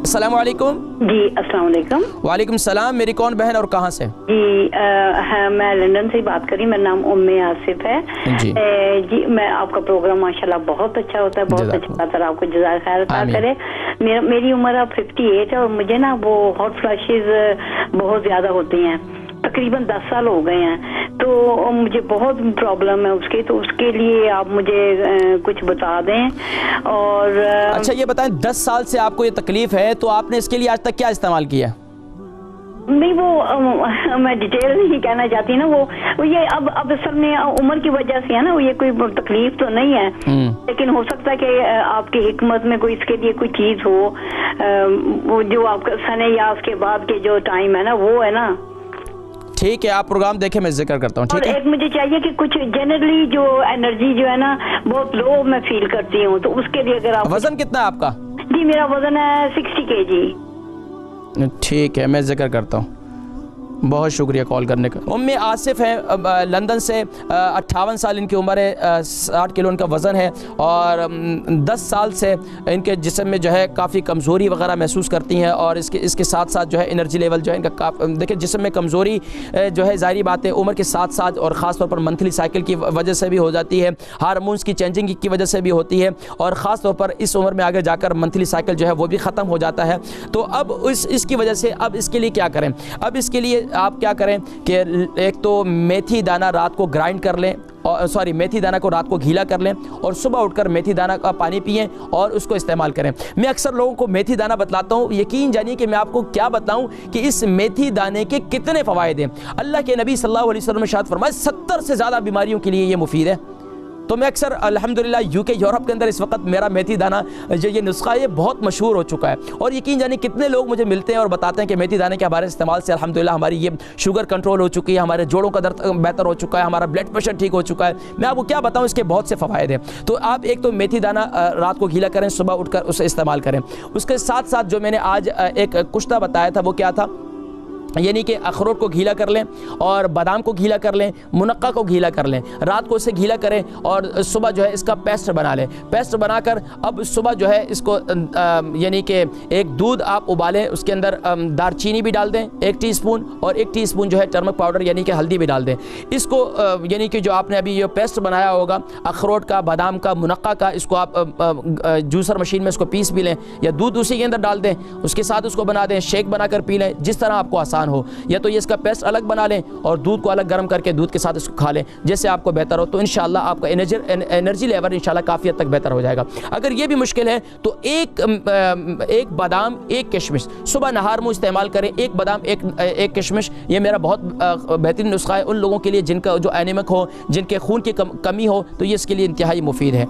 السلام علیکم. جی السلام علیکم. وعلیکم السلام. میری کون بہن اور کہاں سے؟ جی میں لندن سے بات کر رہی ہوں. میرا نام آصف ہے. جی میں آپ کا پروگرام ماشاءاللہ بہت اچھا ہوتا ہے, بہت اچھا. اللہ تعالیٰ آپ کو جزائے خیر عطا کرے. میری عمر اب 58 ہے اور مجھے نا وہ ہاٹ فلیشز بہت زیادہ ہوتی ہیں, تقریباً 10 سال ہو گئے ہیں, تو مجھے بہت پرابلم ہے اس کی, تو اس کے لیے آپ مجھے کچھ بتا دیں. اور اچھا یہ بتائیں 10 سال سے آپ کو یہ تکلیف ہے, تو آپ نے اس کے لیے آج تک کیا استعمال کیا؟ نہیں وہ میں ڈیٹیل نہیں کہنا چاہتی نا, وہ یہ اب اصل میں عمر کی وجہ سے ہے نا, وہ یہ کوئی تکلیف تو نہیں ہے, لیکن ہو سکتا ہے کہ آپ کی حکمت میں کوئی اس کے لیے کوئی چیز ہو, وہ جو آپ کا سنے یا اس کے بعد کے جو ٹائم ہے نا وہ ہے نا. ٹھیک ہے, آپ پروگرام دیکھیں, میں ذکر کرتا ہوں. ٹھیک ہے, اور ایک مجھے چاہیے کہ کچھ جنرلی جو انرجی جو ہے نا بہت لو میں فیل کرتی ہوں, تو اس کے لیے اگر آپ. وزن کتنا ہے آپ کا؟ جی میرا وزن ہے 60 kg. ٹھیک ہے, میں ذکر کرتا ہوں. بہت شکریہ کال کرنے کا. آصف ہیں لندن سے, 58 سال ان کی عمر ہے, 60 کلو ان کا وزن ہے, اور 10 سال سے ان کے جسم میں جو ہے کافی کمزوری وغیرہ محسوس کرتی ہیں, اور اس کے ساتھ ساتھ جو ہے انرجی لیول جو ہے ان کا دیکھیں جسم میں کمزوری جو ہے ظاہری بات ہے عمر کے ساتھ ساتھ, اور خاص طور پر منتھلی سائیکل کی وجہ سے بھی ہو جاتی ہے, ہارمونز کی چینجنگ کی وجہ سے بھی ہوتی ہے, اور خاص طور پر اس عمر میں آگے جا کر منتھلی سائیکل جو ہے وہ بھی ختم ہو جاتا ہے. تو اب اس کی وجہ سے اب اس کے لیے کیا کریں؟ اب اس کے لیے آپ کیا کریں کہ ایک تو میتھی دانہ رات کو گرائنڈ کر لیں, اور میتھی دانہ کو رات کو گھیلا کر لیں, اور صبح اٹھ کر میتھی دانہ کا پانی پئیں اور اس کو استعمال کریں. میں اکثر لوگوں کو میتھی دانہ بتلاتا ہوں, یقین جانیے کہ میں آپ کو کیا بتاؤں کہ اس میتھی دانے کے کتنے فوائد ہیں. اللہ کے نبی صلی اللہ علیہ وسلم نے ارشاد فرمایا 70 سے زیادہ بیماریوں کے لیے یہ مفید ہے. تو میں اکثر الحمدللہ UK یورپ کے اندر اس وقت میرا میتھی دانہ جو یہ نسخہ ہے بہت مشہور ہو چکا ہے, اور یقین جانے کتنے لوگ مجھے ملتے ہیں اور بتاتے ہیں کہ میتھی دانے کے ہمارے استعمال سے الحمدللہ ہماری یہ شوگر کنٹرول ہو چکی ہے, ہمارے جوڑوں کا درد بہتر ہو چکا ہے, ہمارا بلڈ پریشر ٹھیک ہو چکا ہے. میں آپ کو کیا بتاؤں, اس کے بہت سے فوائد ہیں. تو آپ ایک تو میتھی دانہ رات کو گھیلا کریں, صبح اٹھ کر اسے استعمال کریں. اس کے ساتھ ساتھ جو میں نے آج ایک کشتہ بتایا تھا وہ کیا تھا, یعنی کہ اخروٹ کو گھیلا کر لیں, اور بادام کو گھیلا کر لیں, منقع کو گھیلا کر لیں, رات کو اسے گھیلا کریں, اور صبح جو ہے اس کا پیسٹ بنا لیں. پیسٹ بنا کر اب صبح جو ہے اس کو یعنی کہ ایک دودھ آپ ابالیں, اس کے اندر دار چینی بھی ڈال دیں 1 ٹی اسپون, اور 1 ٹی اسپون جو ہے ٹرمک پاؤڈر یعنی کہ ہلدی بھی ڈال دیں. اس کو یعنی کہ جو آپ نے ابھی یہ پیسٹ بنایا ہوگا اخروٹ کا, بادام کا, منقع کا, اس کو آپ جوسر مشین میں اس کو پیس بھی لیں, یا دودھ اسی کے اندر ڈال دیں, اس کے ساتھ اس کو بنا دیں, شیک بنا کر پی لیں, جس طرح آپ کو آسان ہو. یا تو یہ اس کا پیسٹ الگ بنا لیں اور دودھ کو الگ گرم کر کے دودھ کے ساتھ اس کو کھا لیں, جیسے آپ کو بہتر ہو. تو انشاءاللہ آپ کا انرجی لیول انشاءاللہ کافی حد تک بہتر ہو جائے گا. اگر یہ بھی مشکل ہے تو ایک بادام 1 کشمش صبح نہار منہ استعمال کریں. 1 بادام 1 کشمش, یہ میرا بہت بہترین نسخہ ہے ان لوگوں کے لیے جن کا جو اینیمک ہو, جن کے خون کی کمی ہو, تو یہ اس کے لیے انتہائی مفید ہے.